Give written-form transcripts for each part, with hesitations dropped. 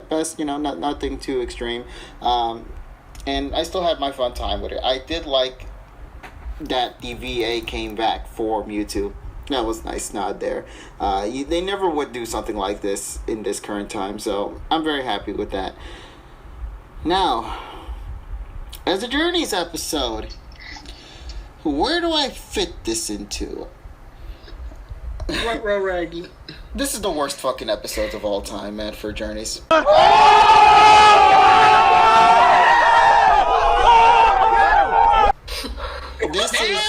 best, nothing too extreme. And I still had my fun time with it. I did like that the VA came back for Mewtwo. That was a nice nod there. They never would do something like this in this current time, so I'm very happy with that. Now, as a Journeys episode, where do I fit this into? Raggy. This is the worst fucking episodes of all time, man, for Journeys. This is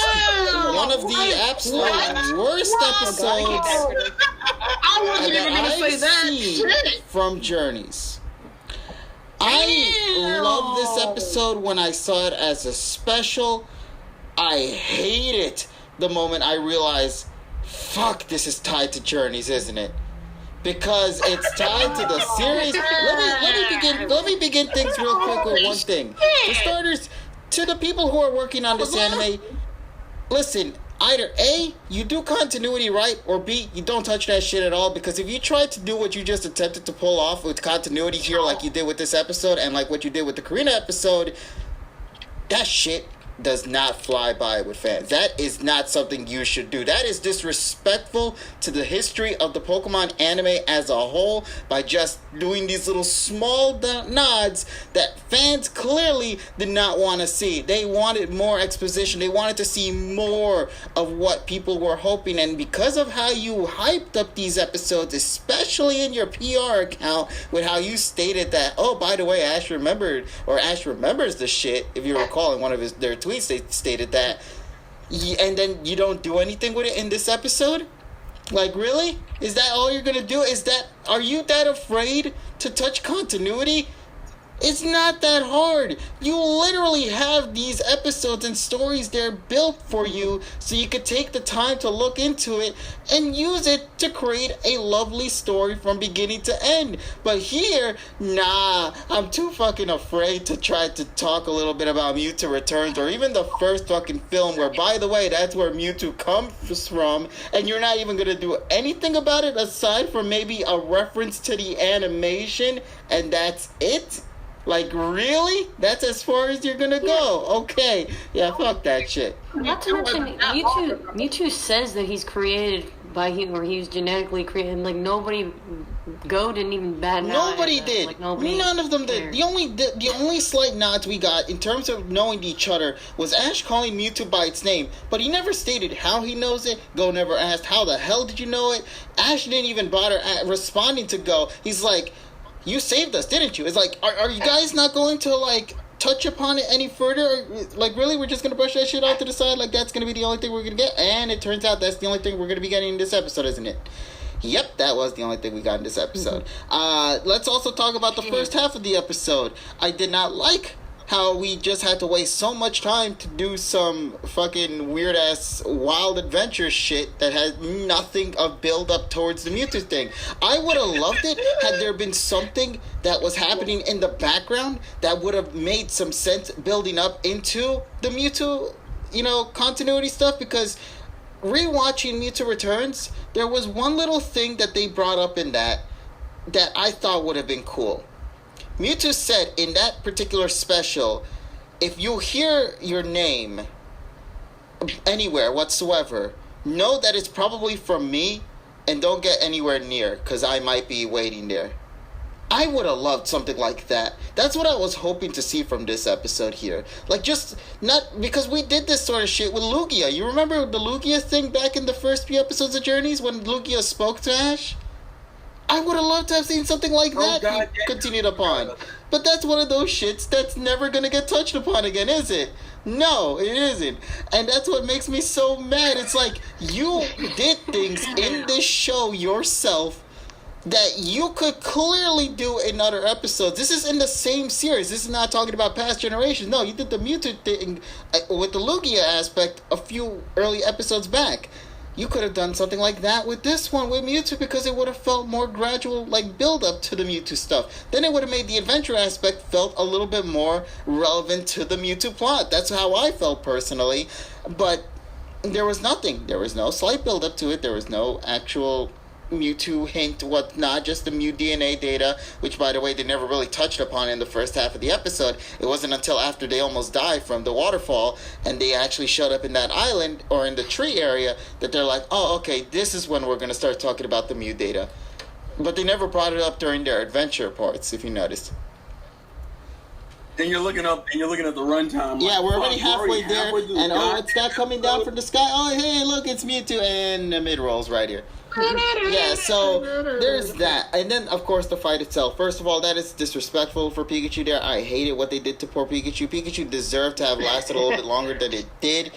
one of the absolute worst episodes I wasn't even going to say that. From Journeys. I love this episode when I saw it as a special. I hate it the moment I realize, fuck, this is tied to Journeys, isn't it? Because it's tied to the series. Let me begin things real quick with one thing. For starters, to the people who are working on this anime, listen, either A, you do continuity right, or B, you don't touch that shit at all, because if you try to do what you just attempted to pull off with continuity here like you did with this episode and like what you did with the Karina episode, that shit does not fly by with fans. That is not something you should do. That is disrespectful to the history of the Pokemon anime as a whole by just doing these little small nods that fans clearly did not want to see. They wanted more exposition. They wanted to see more of what people were hoping, and because of how you hyped up these episodes, especially in your PR account with how you stated that, oh, by the way, Ash remembers the shit, if you recall in one of their tweets, they stated that, and then you don't do anything with it in this episode? Like, really? Is that all you're gonna do? Are you that afraid to touch continuity? It's not that hard. You literally have these episodes and stories there built for you so you could take the time to look into it and use it to create a lovely story from beginning to end. But here, nah, I'm too fucking afraid to try to talk a little bit about Mewtwo Returns or even the first fucking film where, by the way, that's where Mewtwo comes from, and you're not even gonna do anything about it aside from maybe a reference to the animation, and that's it? Like, really? That's as far as you're gonna go? Okay. Yeah, fuck that shit. Not to mention, Mewtwo says that he's created by him, or he was genetically created. Like, nobody, Go didn't even bat an eye. Nobody did. Like, nobody None of them cared. did. The only slight nods we got in terms of knowing each other was Ash calling Mewtwo by its name, but he never stated how he knows it. Go never asked, how the hell did you know it? Ash didn't even bother responding to Go. He's like, you saved us, didn't you? It's like, are you guys not going to, like, touch upon it any further? Or, like, really, we're just going to brush that shit out to the side? Like, that's going to be the only thing we're going to get? And it turns out that's the only thing we're going to be getting in this episode, isn't it? Yep, that was the only thing we got in this episode. Let's also talk about the first half of the episode. I did not like how we just had to waste so much time to do some fucking weird-ass wild adventure shit that had nothing of build-up towards the Mewtwo thing. I would have loved it had there been something that was happening in the background that would have made some sense building up into the Mewtwo, continuity stuff, because rewatching Mewtwo Returns, there was one little thing that they brought up in that I thought would have been cool. Mewtwo said in that particular special, if you hear your name anywhere whatsoever, know that it's probably from me and don't get anywhere near, because I might be waiting there. I would have loved something like that. That's what I was hoping to see from this episode here. Like, just not, because we did this sort of shit with Lugia. You remember the Lugia thing back in the first few episodes of Journeys when Lugia spoke to Ash? I would have loved to have seen something like that continued upon. But that's one of those shits that's never going to get touched upon again, is it? No, it isn't. And that's what makes me so mad. It's like, you did things in this show yourself that you could clearly do in other episodes. This is in the same series. This is not talking about past generations. No, you did the Mewtwo thing with the Lugia aspect a few early episodes back. You could have done something like that with this one with Mewtwo, because it would have felt more gradual, like, build up to the Mewtwo stuff. Then it would have made the adventure aspect felt a little bit more relevant to the Mewtwo plot. That's how I felt personally. But there was nothing. There was no slight build up to it. There was no actual Mewtwo hint, whatnot, just the Mew DNA data, which, by the way, they never really touched upon in the first half of the episode. It wasn't until after they almost died from the waterfall and they actually showed up in that island or in the tree area that they're like, oh, okay, this is when we're going to start talking about the Mew data. But they never brought it up during their adventure parts, if you noticed. Then you're looking at the runtime. Yeah, we're already halfway there, and it's not coming down from the sky. Oh, hey, look, it's Mewtwo, and the mid rolls right here. Yeah, so there's that. And then, of course, the fight itself. First of all, that is disrespectful for Pikachu there. I hated what they did to poor Pikachu. Pikachu deserved to have lasted a little bit longer than it did.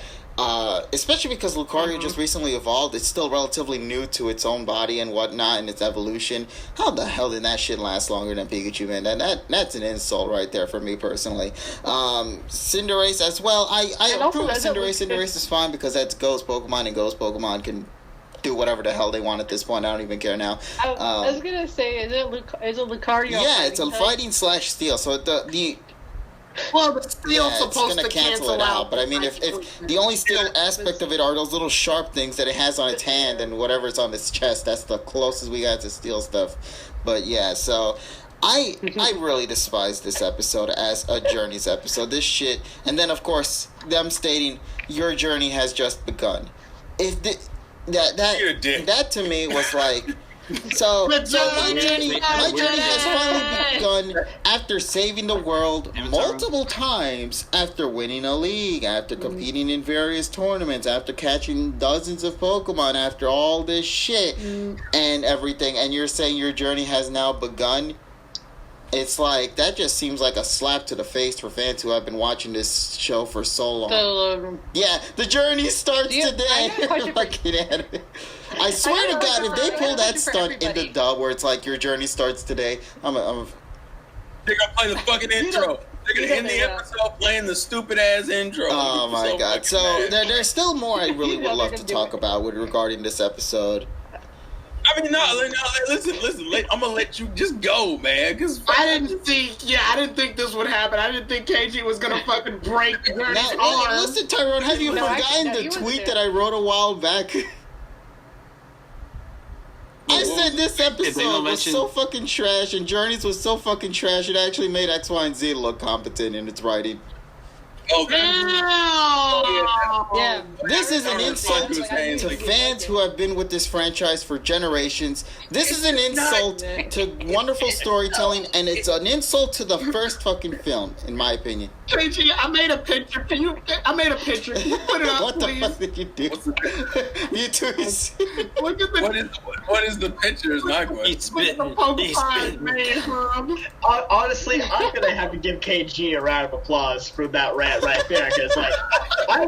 Especially because Lucario just recently evolved. It's still relatively new to its own body and whatnot and its evolution. How the hell did that shit last longer than Pikachu, man? That's an insult right there for me personally. Cinderace as well. I approve of Cinderace. Cinderace is fine because that's Ghost Pokemon, and Ghost Pokemon can do whatever the hell they want at this point. I don't even care now. I was gonna say, is it Lucario? Yeah, it's a fighting / steel. So the well, the steel's supposed to cancel it out. But I mean, if the only steel aspect of it are those little sharp things that it has on its hand and whatever's on its chest, that's the closest we got to steel stuff. But yeah, so I really despise this episode as a Journeys episode. This shit, and then of course them stating your journey has just begun. If that to me was like. So my journey has finally begun after saving the world multiple times, after winning a league, after competing in various tournaments, after catching dozens of Pokemon, after all this shit and everything, and you're saying your journey has now begun? It's like, that just seems like a slap to the face for fans who have been watching this show for so long. Yeah, the journey starts today. I swear to God, if they pull that stunt in the dub where it's like your journey starts today, they're gonna play the fucking intro. They're gonna end the episode playing the stupid ass intro. Oh my God! So there's still more I really would love to talk about regarding this episode. I mean, no, listen. I'm gonna let you just go, man. Cause I didn't think this would happen. I didn't think KG was gonna fucking break Journey's arm. Listen, Tyrone, have you forgotten the tweet that I wrote a while back? I said this episode was so fucking trash, and Journeys was so fucking trash, it actually made X, Y, and Z look competent in its writing. Okay. Yeah. This is an insult to fans who have been with this franchise for generations. This is an insult to wonderful storytelling, and it's an insult to the first fucking film, in my opinion. KG, I made a picture. Can you put it up, what please? The fuck did you do? Mewtwo is... Look at the... What is the picture? Is my question. He's bitten. Honestly, I'm gonna have to give KG a round of applause for that rant right there, because like I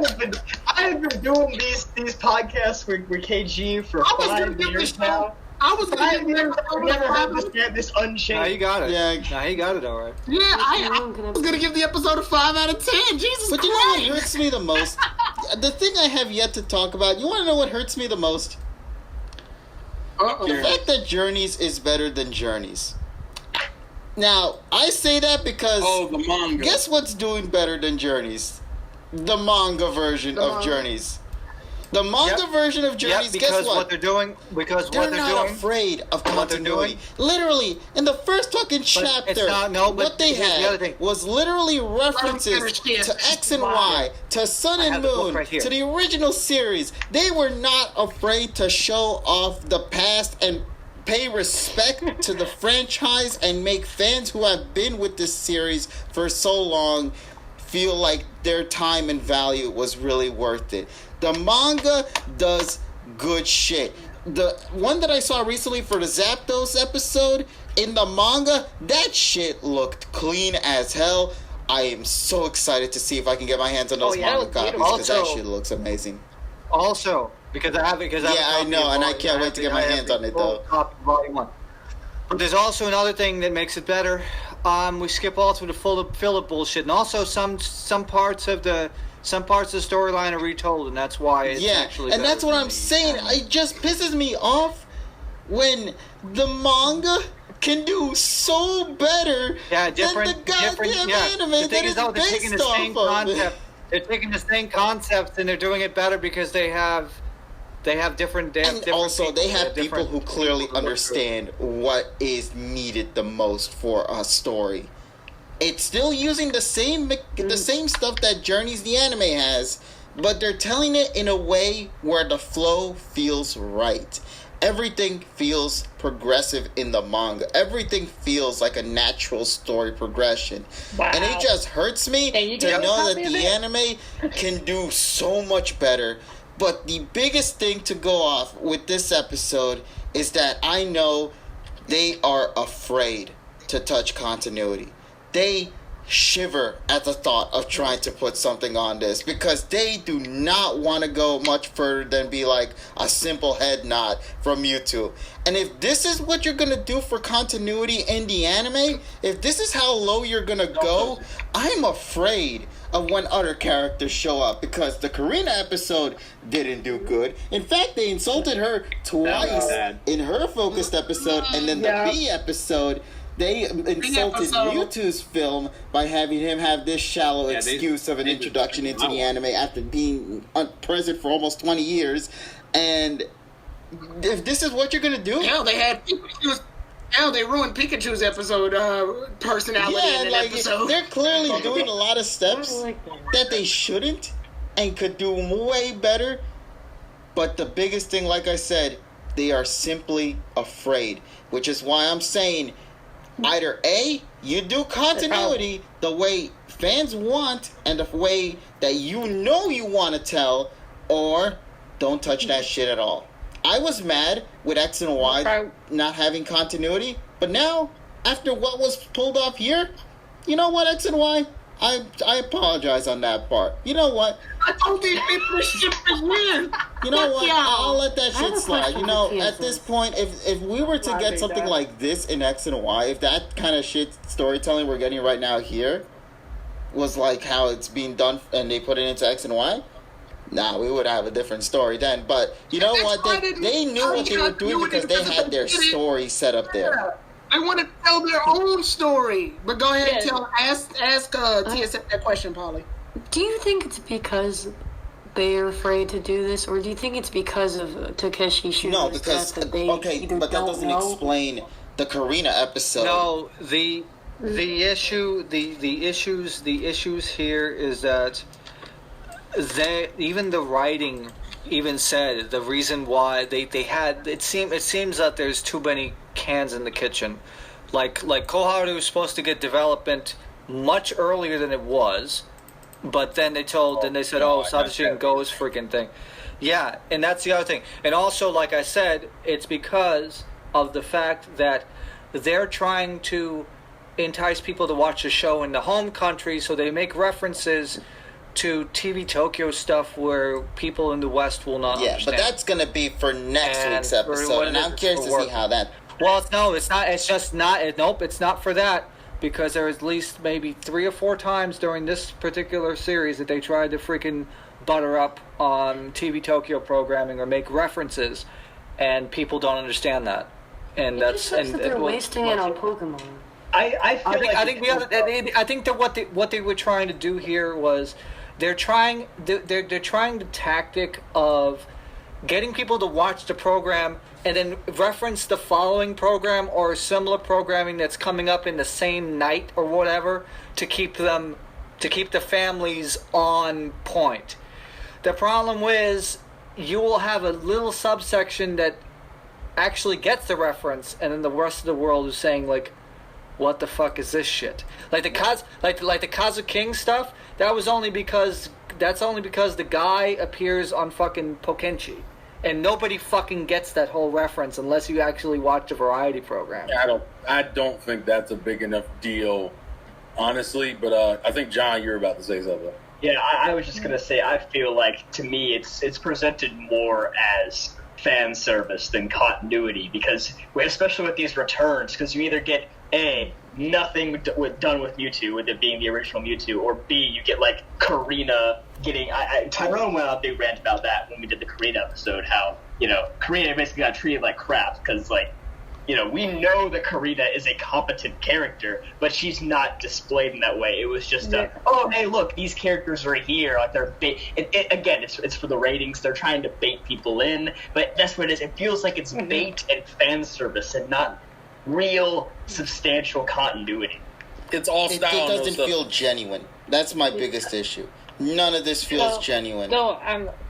have been doing these podcasts with KG for 5 years now. I never had this unchanged. Now you got it. Yeah. Now you got it all right. Yeah, I was gonna give the episode a 5 out of 10. Jesus But Christ. you know what hurts me the most? The thing I have yet to talk about, you want to know what hurts me the most? The fact that Journeys is better than Journeys. Now, I say that because... Oh, the manga. Guess what's doing better than Journeys? The manga version of Journeys. The manga version of Journeys, guess what? They're not afraid of continuity. Literally, in the first fucking chapter, what they had was literally references to X and Y, to Sun and Moon, to the original series. They were not afraid to show off the past and pay respect to the franchise and make fans who have been with this series for so long feel like their time and value was really worth it. The manga does good shit. The one that I saw recently for the Zapdos episode, in the manga, that shit looked clean as hell. I am so excited to see if I can get my hands on those manga copies, because that shit looks amazing. Also, because I know, and I can't wait to get my hands on it though. But there's also another thing that makes it better. We skip all through the filler bullshit, and also some parts of the storyline are retold, and that's why it's actually better. And that's what I'm saying. It just pisses me off when the manga can do so better than the goddamn anime that is based off of. They're taking the same concept and they're doing it better because they have They have different. They have And different also, they have people different who clearly people to look through. understand what is needed the most for a story. It's still using the same stuff that Journey's the anime has, but they're telling it in a way where the flow feels right. Everything feels progressive in the manga. Everything feels like a natural story progression. Wow. And it just hurts me Hey, you to get a know that copy of the it? anime can do so much better. But the biggest thing to go off with this episode is that I know they are afraid to touch continuity. They shiver at the thought of trying to put something on this because they do not want to go much further than be like a simple head nod from Mewtwo. And if this is what you're going to do for continuity in the anime, if this is how low you're going to go, I'm afraid of when other characters show up because the Karina episode didn't do good. In fact, they insulted her twice in her focused episode, and then the B episode they insulted Mewtwo's film by having him have this shallow excuse of an introduction into the anime after being present for almost 20 years. And if this is what you're going to do... Hell, they had Pikachu's... Hell, they ruined Pikachu's episode personality in an episode. They're clearly doing a lot of steps that they shouldn't and could do way better. But the biggest thing, like I said, they are simply afraid. Which is why I'm saying... either A, you do continuity the way fans want and the way that you know you want to tell, or don't touch that shit at all. I was mad with X and Y not having continuity, but now, after what was pulled off here, you know what, X and Y? I apologize on that part. You know what? I told these people this shit is weird. You know what? y'all. I'll let that shit slide. You know, question at this point, if we were to get something like this in X and Y, if that kind of shit storytelling we're getting right now here was like how it's being done and they put it into X and Y, nah, we would have a different story then. But you know what? They knew what they were doing because they had their story set up there. I want to tell their own story. But go ahead and ask TSF that question, Polly. Do you think it's because they're afraid to do this, or do you think it's because of Takeshi shooting No, his because death that they either but that don't doesn't know? explain the Karina episode. No, the issues here is that even the writing even said the reason why they had it seems that there's too many cans in the kitchen. Like Koharu was supposed to get development much earlier than it was, but then they said, Satoshi and Go's freaking thing. Yeah, and that's the other thing. And also, like I said, it's because of the fact that they're trying to entice people to watch the show in the home country, so they make references to TV Tokyo stuff where people in the West will not understand. But that's going to be for next week's episode, and I'm curious to see how that... Well, it's not. It's just not. Nope, it's not for that, because there was at least maybe 3 or 4 times during this particular series that they tried to freaking butter up on TV Tokyo programming or make references, and people don't understand that. And that's that they're wasting it on Pokemon. I think that what they were trying to do here was they're trying the tactic of getting people to watch the program and then reference the following program or similar programming that's coming up in the same night or whatever to keep the families on point. The problem is you will have a little subsection that actually gets the reference, and then the rest of the world is saying like, what the fuck is this shit? Like the Kazu King stuff, that's only because the guy appears on fucking Pokenchi. And nobody fucking gets that whole reference unless you actually watch a variety program. I don't think that's a big enough deal, honestly. But I think, John, you're about to say something. Yeah, I was just gonna say, I feel like to me it's presented more as fan service than continuity, because especially with these returns, because you either get A, nothing done with Mewtwo, with it being the original Mewtwo, or B, you get like Karina getting. Tyrone went on a big rant about that when we did the Karina episode. How Karina basically got treated like crap because like we know that Karina is a competent character, but she's not displayed in that way. It was just hey, look, these characters are here. Like they're again, it's for the ratings. They're trying to bait people in, but that's what it is. It feels like it's bait and fan service and not real substantial continuity. It's all It style. doesn't feel genuine. That's my biggest issue. None of this feels genuine. No,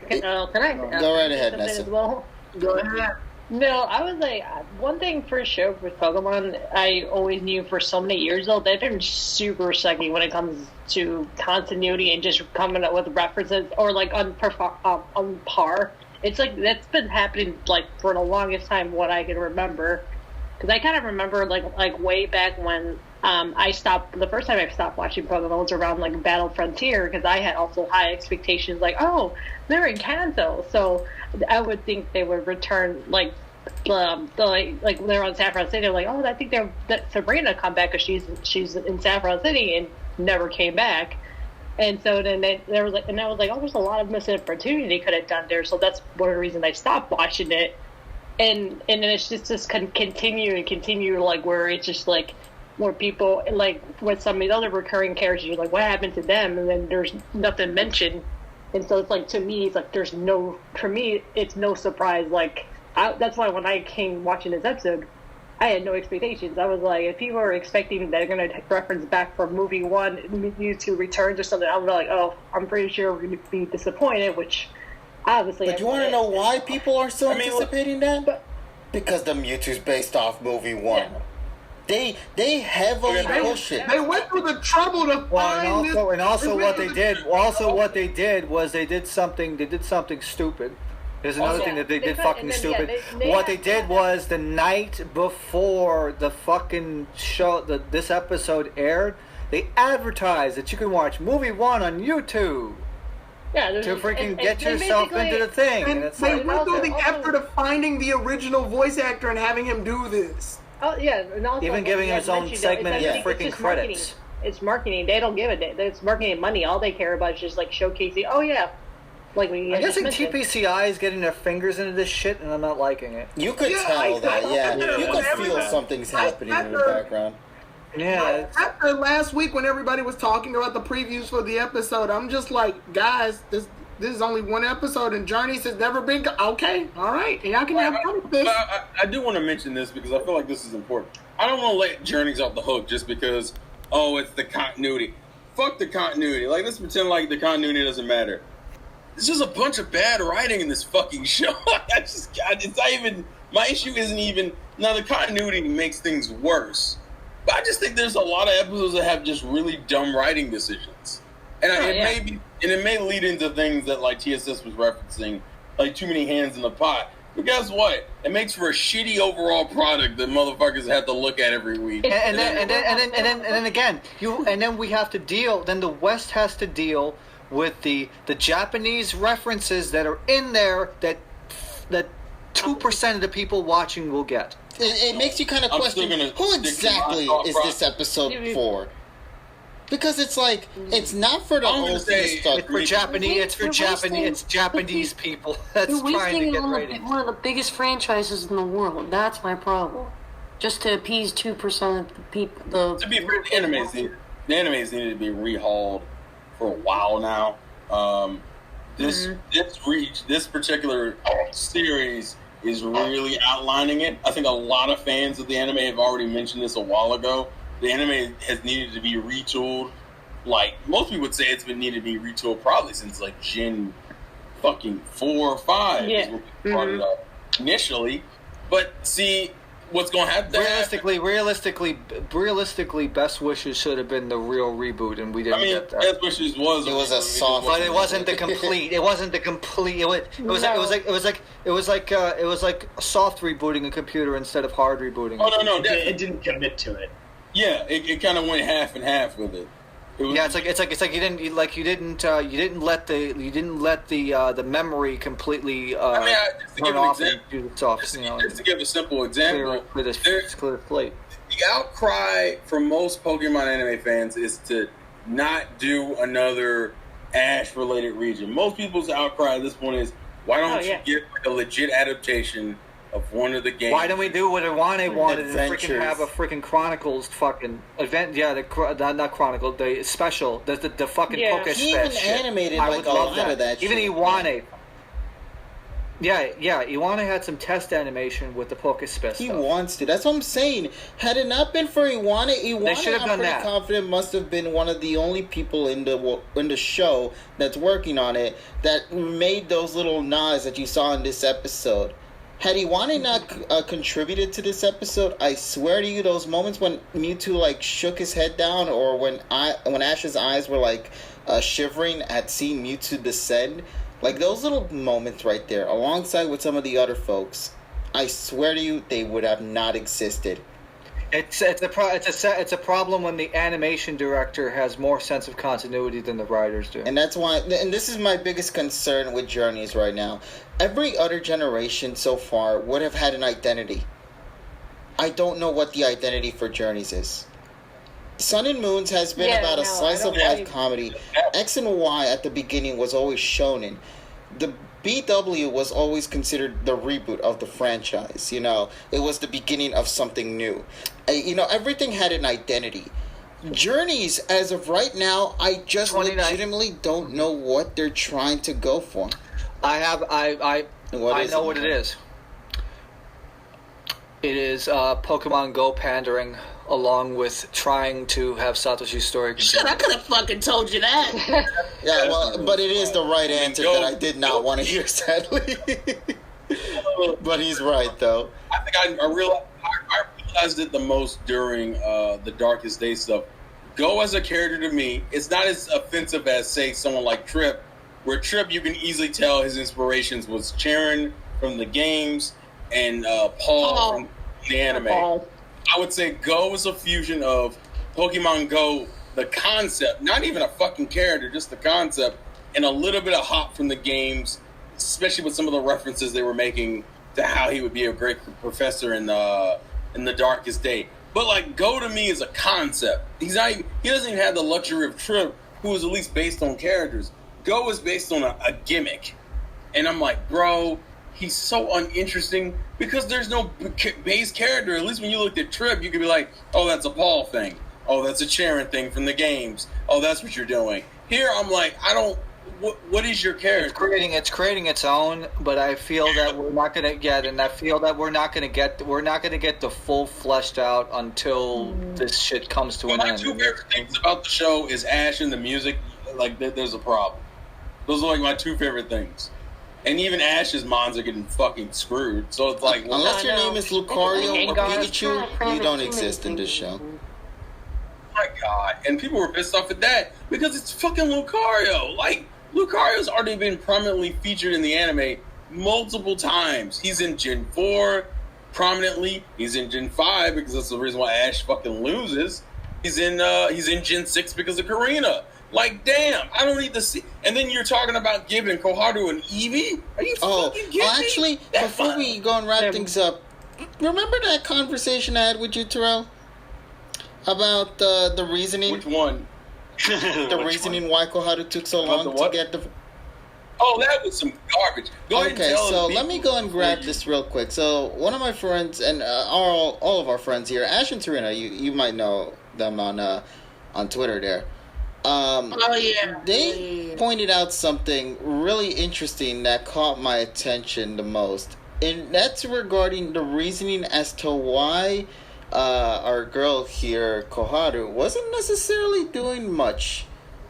can I Go right ahead, Nessa. as well? Go ahead. No, I was like, one thing for a show with Pokemon, I always knew for so many years, though, they've been super sucky when it comes to continuity and just coming up with references or, like, on par. It's like, that's been happening, like, for the longest time, what I can remember. Because I kind of remember, like way back when the first time I stopped watching Pokemon was around, like, Battle Frontier, because I had also high expectations, like, oh, they're in Kanto, so I would think they would return, like when they're on Saffron City, they're like, oh, I think that Sabrina come back because she's in Saffron City and never came back. And so then there was like, and I was like, oh, there's a lot of missed opportunity they could have done there. So that's one of the reasons I stopped watching it. And then it's just continue, like, where it's just like more people, like with some of these other recurring characters, you're like, what happened to them? And then there's nothing mentioned. And so it's like, to me, it's like for me, it's no surprise. Like, that's why when I came watching this episode, I had no expectations. I was like, if people are expecting that they're going to reference back from movie 1, Mewtwo returns or something, I'm like, oh, I'm pretty sure we're going to be disappointed, which obviously. But you want to know why people are so anticipating that? Because the Mewtwo's based off movie 1. Yeah. They heavily push it. They went through the trouble to find this. And also what they did was they did something stupid. There's another thing that they did fucking stupid. What they did was the night before the fucking show, this episode aired, they advertised that you can watch movie 1 on YouTube. Yeah, to freaking get yourself into the thing. And it's they went through the effort of finding the original voice actor and having him do this. Oh yeah, and also even giving him his own segment and freaking credits. It's marketing. They don't give it. It's marketing and money. All they care about is just like showcasing. Oh yeah, like we. I'm guessing TPCI is getting their fingers into this shit, and I'm not liking it. You could tell that. Yeah, you could feel something's happening in the background. Yeah. After last week when everybody was talking about the previews for the episode, I'm just like, guys, this is only one episode and Journeys has never been... Okay, all right. And y'all can have fun with this. I do want to mention this because I feel like this is important. I don't want to let Journeys off the hook just because, it's the continuity. Fuck the continuity. Like, let's pretend like the continuity doesn't matter. It's just a bunch of bad writing in this fucking show. It's not even... My issue isn't even... Now, the continuity makes things worse. But I just think there's a lot of episodes that have just really dumb writing decisions. And it may lead into things that, like, TSS was referencing, like too many hands in the pot. But guess what? It makes for a shitty overall product that motherfuckers have to look at every week. And then again, we have to deal. Then the West has to deal with the Japanese references that are in there that 2% of the people watching will get. It makes you kind of question who exactly is this episode for? Because it's like it's not for the old stuff. It's for Japanese. It's Japanese people that's trying to get ratings. One of the biggest franchises in the world. That's my problem. Just to appease 2% of the people. To be fair, the animes needed to be rehauled for a while now. This particular series is really outlining it. I think a lot of fans of the anime have already mentioned this a while ago. The anime has needed to be retooled. Like, most people would say it's been needed to be retooled probably since, like, Gen fucking 4 or 5 is when we brought it up initially. But, see, what's going to happen... Realistically, Best Wishes should have been the real reboot, and we didn't get that. Best Wishes was... It was a soft... But it wasn't the complete... It wasn't the complete... It was like a soft rebooting a computer instead of hard rebooting. Oh, no, it didn't commit to it. Yeah, it kind of went half and half with it. It's like you didn't let the memory completely turn off and do the soft. Just to give a simple example, clear the slate. The outcry from most Pokemon anime fans is to not do another Ash-related region. Most people's outcry at this point is, why don't you get like a legit adaptation of one of the games. Why don't we do what Iwane wanted and freaking Adventures. have a freaking Chronicles fucking event? Yeah, not Chronicle, the special, the fucking Yeah. Poke He even shit. animated I like would a love lot of that Even shit. Iwane. Yeah, Iwane had some test animation with the Poke Spec He stuff. wants to. That's what I'm saying. Had it not been for Iwane, should have I'm done pretty that. confident must have been one of the only people in the show that's working on it that made those little nods that you saw in this episode. Had Iwane not contributed to this episode, I swear to you, those moments when Mewtwo like shook his head down, or when Ash's eyes were like shivering at seeing Mewtwo descend. Like, those little moments right there, alongside with some of the other folks, I swear to you, they would have not existed. It's a problem when the animation director has more sense of continuity than the writers do. And that's why, and this is my biggest concern with Journeys right now. Every other generation so far would have had an identity. I don't know what the identity for Journeys is. Sun and Moons has been about a slice of life comedy. X and Y at the beginning was always shonen. The BW was always considered the reboot of the franchise. You know, it was the beginning of something new. You know, everything had an identity. Journeys, as of right now, I just 29. legitimately don't know what they're trying to go for. I know what it is. It is Pokemon Go pandering, along with trying to have Satoshi's story continue. Shit, I could have fucking told you that. Yeah, well, but it is the right answer that I did not want to hear, sadly. But he's right, though. I think I realized it the most during the Darkest Day stuff. Go as a character to me, it's not as offensive as, say, someone like Trip, where Trip, you can easily tell his inspirations was Charon from the games and Paul from the anime. I would say Go is a fusion of Pokemon Go, the concept, not even a fucking character, just the concept, and a little bit of Hop from the games, especially with some of the references they were making to how he would be a great professor in the Darkest Day. But like Go to me is a concept. He doesn't even have the luxury of Trip, who is at least based on characters. Go is based on a gimmick, and I'm like, bro, he's so uninteresting because there's no base character. At least when you looked at Trip, you could be like, oh, that's a Paul thing. Oh, that's a Charon thing from the games. Oh, that's what you're doing. Here, I'm like, I don't. What is your character? It's creating its own, but I feel that we're not gonna get, and I feel that we're not gonna get the full fleshed out until this shit comes to an My end. two favorite things about the show is Ash and the music. Like, there's a problem. Those are like my two favorite things. And even Ash's mons are getting fucking screwed. So it's like, well, Unless your name is Lucario or Gengar. Pikachu, you don't exist in this show. oh my god. And people were pissed off at that because it's fucking Lucario. Like, Lucario's already been prominently featured in the anime multiple times. He's in Gen 4 prominently. He's in Gen 5 because that's the reason why Ash fucking loses. He's in Gen 6 because of Karina. Like, damn, I don't need to see. And then you're talking about giving Koharu an Eevee? Are you fucking kidding me? Actually, before we go and wrap things up, remember that conversation I had with you, Terrell? About the reasoning? Which one? The reasoning why Koharu took so About long the what? to get the... Oh, that was some garbage. Go ahead and Okay, tell so the let me people go and grab before this real quick. So one of my friends, and all of our friends here, Ash and Serena, you might know them on Twitter there. Oh yeah. They pointed out something really interesting that caught my attention the most, and that's regarding the reasoning as to why our girl here, Koharu, wasn't necessarily doing much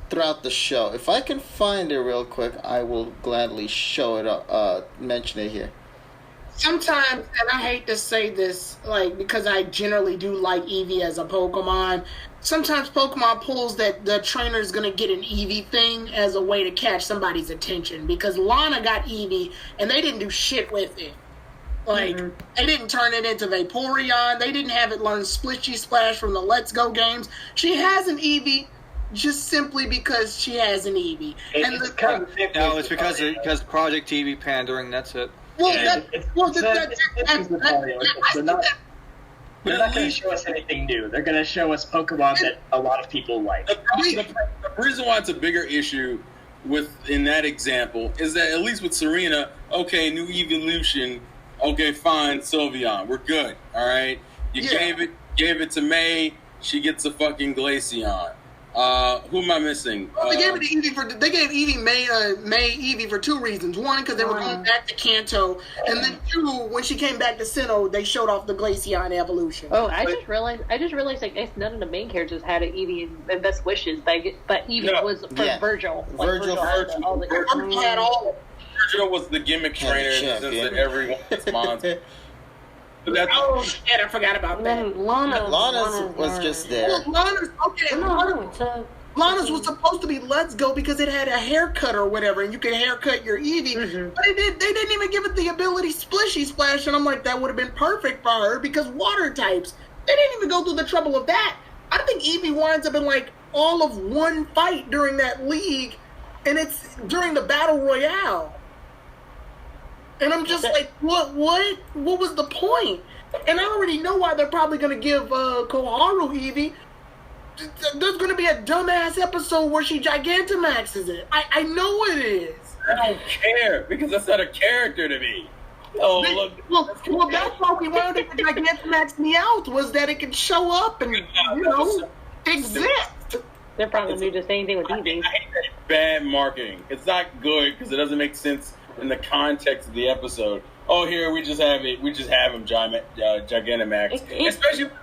throughout the show. If I can find it real quick, I will gladly show it mention it here. Sometimes, and I hate to say this, like, because I generally do like Eevee as a Pokemon, sometimes Pokemon pulls that the trainer is going to get an Eevee thing as a way to catch somebody's attention, because Lana got Eevee, and they didn't do shit with it. Like, they didn't turn it into Vaporeon, they didn't have it learn Splitchy Splash from the Let's Go games. She has an Eevee just simply because she has an Eevee. It's kind of No, it's because Project TV pandering. That's it. Well, Yeah, that's they're not going to show us anything new. They're going to show us Pokemon that a lot of people like. The reason why it's a bigger issue in that example is that at least with Serena, okay, new evolution, Okay, fine, Sylveon. We're good. All right. You gave it to May. She gets a fucking Glaceon. Who am I missing? Well, they gave Eevee May Eevee for two reasons. One, because they were going back to Kanto, and then two, when she came back to Sinnoh, they showed off the Glaceon evolution. Oh, I just realized I guess none of the main characters had an Eevee and Best Wishes, but Eevee was for Virgil. Like, Virgil had all the had all. Virgil was the gimmick trainer in the sense that everyone responds. Oh shit! I forgot about that. Lana's was just there. Well, Lana's was supposed to be Let's Go because it had a haircut or whatever, and you could haircut your Eevee. Mm-hmm. But they didn't even give it the ability Splishy Splash, and I'm like, that would have been perfect for her because water types. They didn't even go through the trouble of that. I think Eevee winds up in like all of one fight during that league, and it's during the Battle Royale. And I'm just like, what was the point? And I already know why they're probably going to give Koharu Eevee. There's going to be a dumbass episode where she Gigantamaxes it. I know it is. I don't care, because that's not a character to me. Oh, look. Well, that's why we wanted to Gigantamax Meowth, was that it could show up and, exist. They're probably going to do the same thing with Eevee. I hate that bad marketing. It's not good, because it doesn't make sense in the context of the episode. Oh, here we just have him Gigantamax. Especially with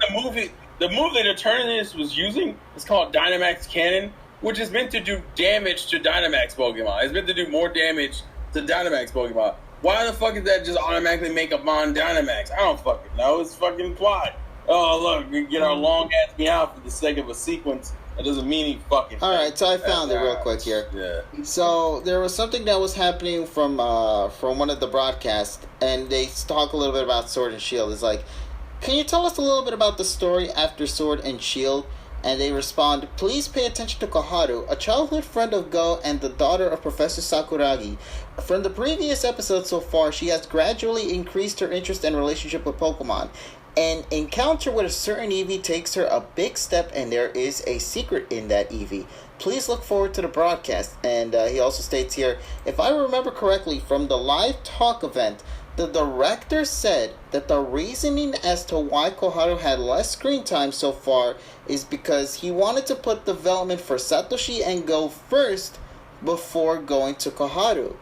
the move that Eternatus was using is called Dynamax Cannon, which is meant to do damage to Dynamax Pokemon. It's meant to do more damage to Dynamax Pokemon. Why the fuck did that just automatically make a Mon Dynamax? I don't fucking know. It's fucking plot. Oh, look, we get our long ass Meowth for the sake of a sequence. That doesn't mean he fucking. All right, so I found it real quick here. Yeah. So there was something that was happening from one of the broadcasts, and they talk a little bit about Sword and Shield. It's like, can you tell us a little bit about the story after Sword and Shield? And they respond, please pay attention to Koharu, a childhood friend of Go and the daughter of Professor Sakuragi. From the previous episodes so far, she has gradually increased her interest and relationship with Pokemon. An encounter with a certain Eevee takes her a big step, and there is a secret in that Eevee. Please look forward to the broadcast. And he also states here, if I remember correctly from the live talk event, the director said that the reasoning as to why Koharu had less screen time so far is because he wanted to put development for Satoshi and Go first before going to Koharu.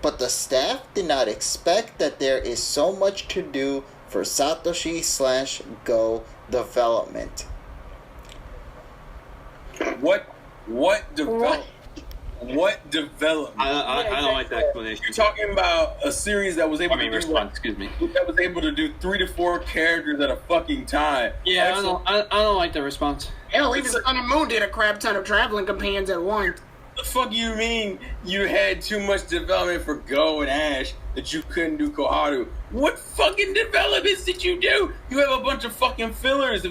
But the staff did not expect that there is so much to do for Satoshi/Go development. What development? What development? I don't like that explanation. You're talking about a series that was able to response. Excuse me. That was able to do 3 to 4 characters at a fucking time. Yeah, I don't like the response. Hell, even Sun and Moon did a crap ton of traveling companions at once. The fuck you mean you had too much development for Go and Ash that you couldn't do Koharu? What fucking developments did you do? You have a bunch of fucking fillers.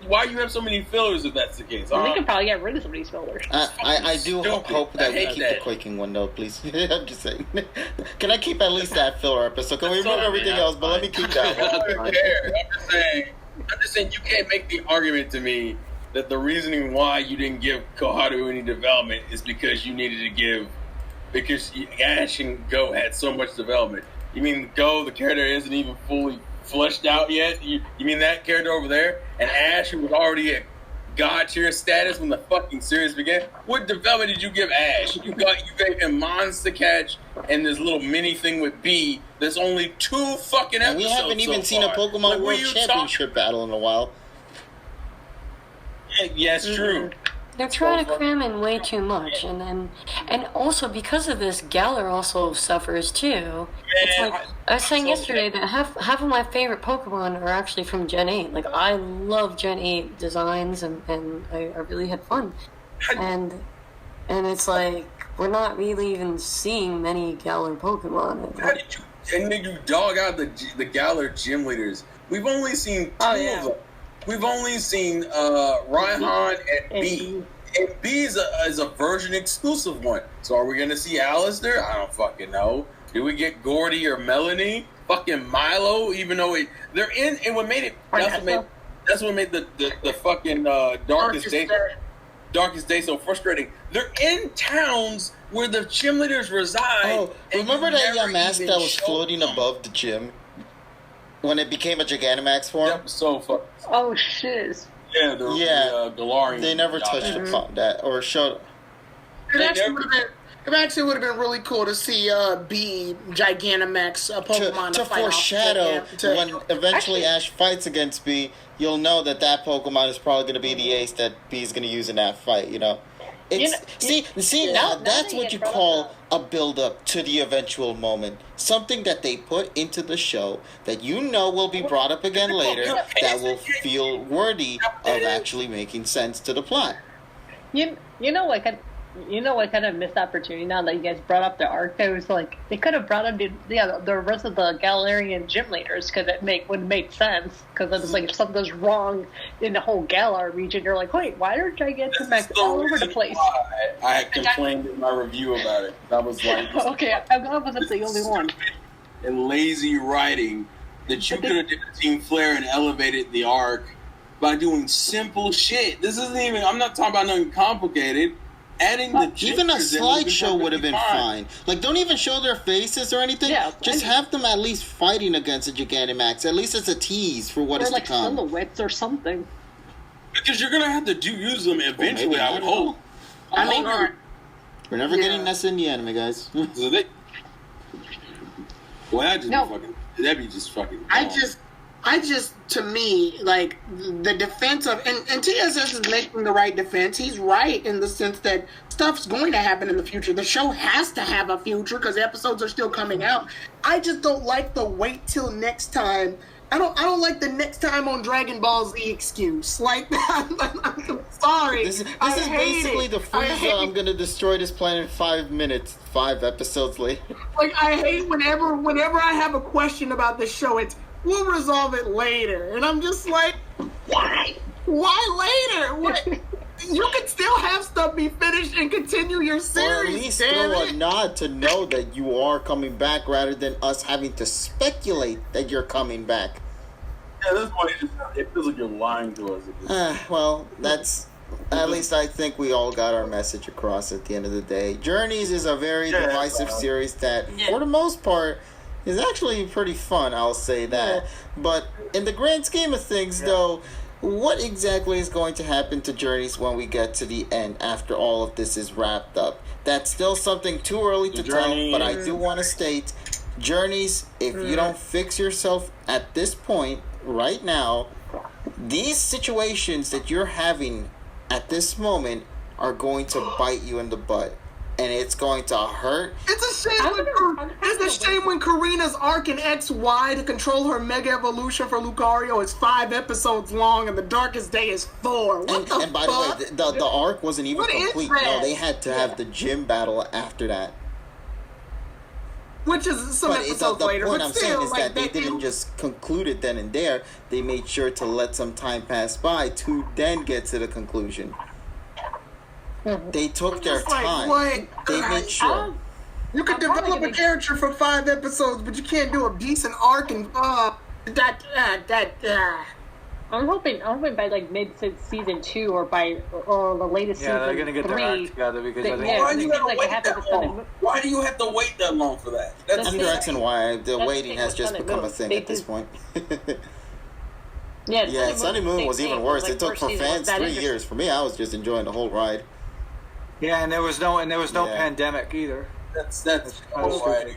Why you have so many fillers if that's the case? We could probably get rid of some of these fillers. I do hope that we keep the quaking one though, please. I'm just saying. Can I keep at least that filler episode? Can we remove everything else? But let me keep that one. I'm just saying you can't make the argument to me that the reasoning why you didn't give Koharu any development is because you needed to give, because Ash and Go had so much development. You mean Go, the character isn't even fully fleshed out yet? You mean that character over there? And Ash, who was already at God tier status when the fucking series began? What development did you give Ash? You gave him Monster Catch and this little mini thing with B. There's only 2 fucking episodes. And we haven't even seen a Pokemon World Championship battle in a while. Yes, true. They're trying to cram in way too much, and also because of this, Galar also suffers too. It's like I was saying yesterday that half of my favorite Pokemon are actually from Gen 8. Like I love Gen 8 designs, and I really had fun. And it's like we're not really even seeing many Galar Pokemon. How did you dog out the Galar gym leaders? We've only seen 2 of them. We've only seen Raihan and B. And B is a version exclusive one. So are we going to see Alistair? I don't fucking know. Did we get Gordy or Melanie? Fucking Milo, even though they're in, and what made it, that's what made the fucking Darkest Day so frustrating. They're in towns where the gym leaders reside. Oh, remember that Yamask that was floating above the gym? when it became a Gigantamax form. That was so fucking. Oh shit. Yeah, the Galarian. They never touched upon that or showed. It actually would have been really cool to see B Gigantamax Pokemon to fight foreshadow when eventually Ash fights against B. You'll know that Pokemon is probably going to be the ace that B is going to use in that fight. You know, now that's what you call a build up to the eventual moment. Something that they put into the show that you know will be brought up again later that will feel worthy of actually making sense to the plot. You know what kind of missed opportunity now that you guys brought up the arc? It was like they could have brought up the rest of the Galarian gym leaders because would make sense because it's like if something goes wrong in the whole Galar region, you're like, wait, why are Gigantamax all over the place? I had complained in my review about it. That was like okay, I wasn't the only one. And lazy writing that you could have did Team Flare and elevated the arc by doing simple shit. This isn't even. I'm not talking about nothing complicated. Adding the even a slideshow would have been fine. Like, don't even show their faces or anything. Yeah, just have them at least fighting against a Gigantamax. At least it's a tease for what is to come. Or like silhouettes or something. Because you're gonna have to use them eventually. I would hope. I mean, we're never getting this in the anime, guys. So that'd be just fucking. I just, to me, like, the defense of, and TSS is making the right defense. He's right in the sense that stuff's going to happen in the future. The show has to have a future because episodes are still coming out. I just don't like the wait till next time. I don't like the next time on Dragon Ball Z excuse. Like, I'm sorry. This is basically the Frieza, I'm going to destroy this planet in 5 minutes, 5 episodes later. Like, I hate whenever I have a question about this show, it's, we'll resolve it later. And I'm just like, why? Why later? What? You can still have stuff be finished and continue your series. Or at least throw a nod to know that you are coming back rather than us having to speculate that you're coming back. Yeah, that's why it feels like you're lying to us. Well, that's... At least I think we all got our message across at the end of the day. Journeys is a very divisive series that, for the most part, is actually pretty fun, I'll say that. But in the grand scheme of things, though, what exactly is going to happen to Journeys when we get to the end after all of this is wrapped up? That's still something too early to tell, but I do want to state, Journeys, if you don't fix yourself at this point, right now, these situations that you're having at this moment are going to bite you in the butt. And it's going to hurt. It's a shame when Karina's arc in XY to control her Mega Evolution for Lucario is 5 episodes long and the Darkest Day is 4. And by the way, the arc wasn't even complete. No, they had to have the gym battle after that. Which is some episodes later. The point but I'm still, saying is that they didn't just conclude it then and there. They made sure to let some time pass by to then get to the conclusion. They took their time. They made sure. You could develop a character for 5 episodes, but you can't do a decent arc and I'm hoping by like mid season 2 or the latest season 3. Yeah, they're gonna get their act together because why do you have to wait that long for that? That's the reason why the waiting has just become a thing at this point. Yeah, Sunny Moon was even worse. It took for fans 3 years. For me, I was just enjoying the whole ride. Yeah, and there was no pandemic either. That's why.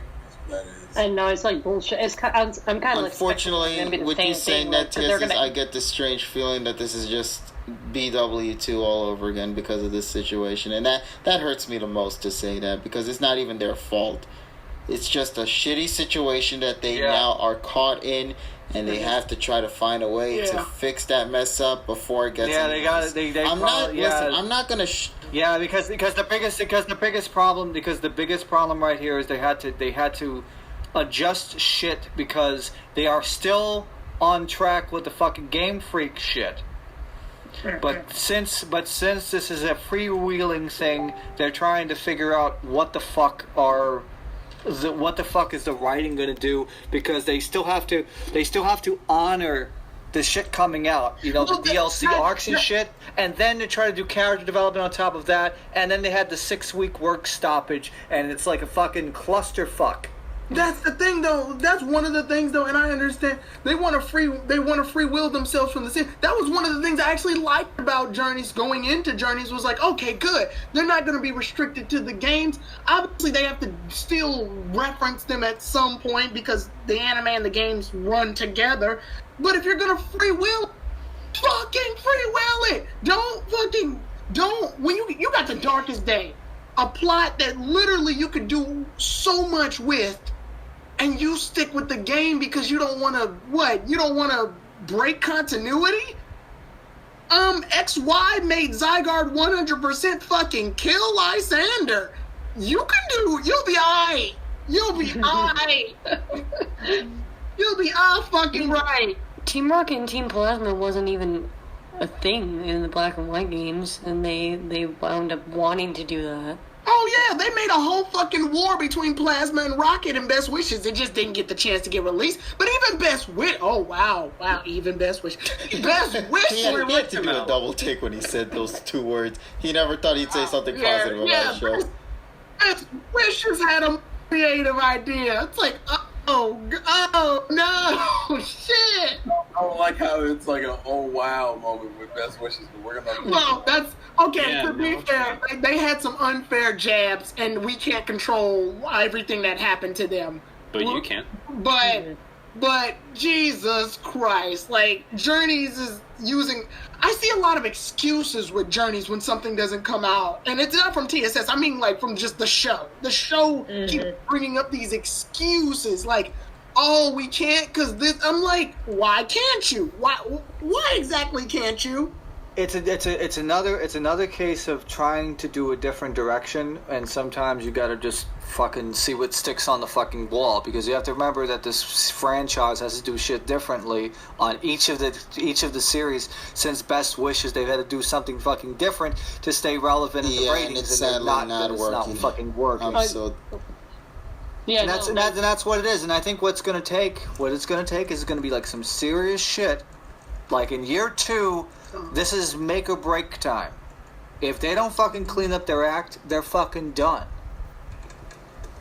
I know it's like bullshit. I'm kind of. Unfortunately, with you saying that, TSS, I get this strange feeling that this is just BW2 all over again because of this situation, and that hurts me the most to say that because it's not even their fault. It's just a shitty situation that they now are caught in, and they have to try to find a way to fix that mess up before it gets. Yeah, they got it. Listen, I'm not gonna. Because the biggest problem right here is they had to adjust shit because they are still on track with the fucking Game Freak shit. But since this is a freewheeling thing, they're trying to figure out what the fuck is the writing going to do because they still have to honor the shit coming out, the DLC arcs and shit, and then they try to do character development on top of that, and then they had the 6-week work stoppage, and it's like a fucking clusterfuck. That's the thing, though. That's one of the things, though, and I understand they want to free will themselves from the scene. That was one of the things I actually liked about Journeys. Going into Journeys was like, okay, good. They're not going to be restricted to the games. Obviously, they have to still reference them at some point because the anime and the games run together. But if you're going to free will, fucking free will it. Don't. When you got the Darkest Day, a plot that literally you could do so much with. And you stick with the game because you don't want to, you don't want to break continuity? XY made Zygarde 100% fucking kill Lysander. You'll be alright. You'll be alright. You'll be all fucking right. Team Rocket and Team Plasma wasn't even a thing in the Black and White games, and they wound up wanting to do that. Oh yeah, they made a whole fucking war between Plasma and Rocket and Best Wishes. It just didn't get the chance to get released. But even Best Wish, oh wow, even Best Wish. Best Wish. He had to do a double take when he said those two words. He never thought he'd say something positive about the show. Best Wishes had a creative idea. It's like, oh no, shit. I don't like how it's like an oh wow moment with Best Wishes, but we're gonna. Well, that's okay. Yeah, to be fair, they had some unfair jabs, and we can't control everything that happened to them. But you can. But Jesus Christ, like Journeys is using. I see a lot of excuses with Journeys when something doesn't come out, and it's not from TSS. I mean, like from just the show. The show keeps bringing up these excuses, like. Oh, we can't because this. I'm like, why can't you? Why exactly can't you? It's another case of trying to do a different direction, and sometimes you gotta just fucking see what sticks on the fucking wall, because you have to remember that this franchise has to do shit differently on each of the series. Since Best Wishes, they've had to do something fucking different to stay relevant in the ratings, and it's sadly not fucking working. Yeah, and that's what it is. And I think what it's gonna take is gonna be like some serious shit. Like in year 2, this is make or break time. If they don't fucking clean up their act, they're fucking done.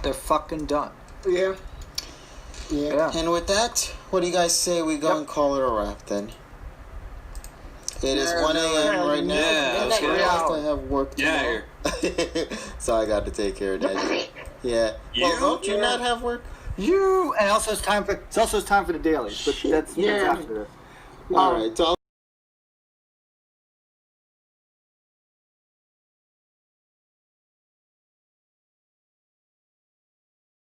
They're fucking done. Yeah. And with that, what do you guys say we go and call it a wrap then? It is 1 a.m. right now. Yeah, let's get out. I have work tomorrow. So I got to take care of that. Yeah. Well, don't you not have work? And also it's time for the dailies, but that's after this. All right, so I'll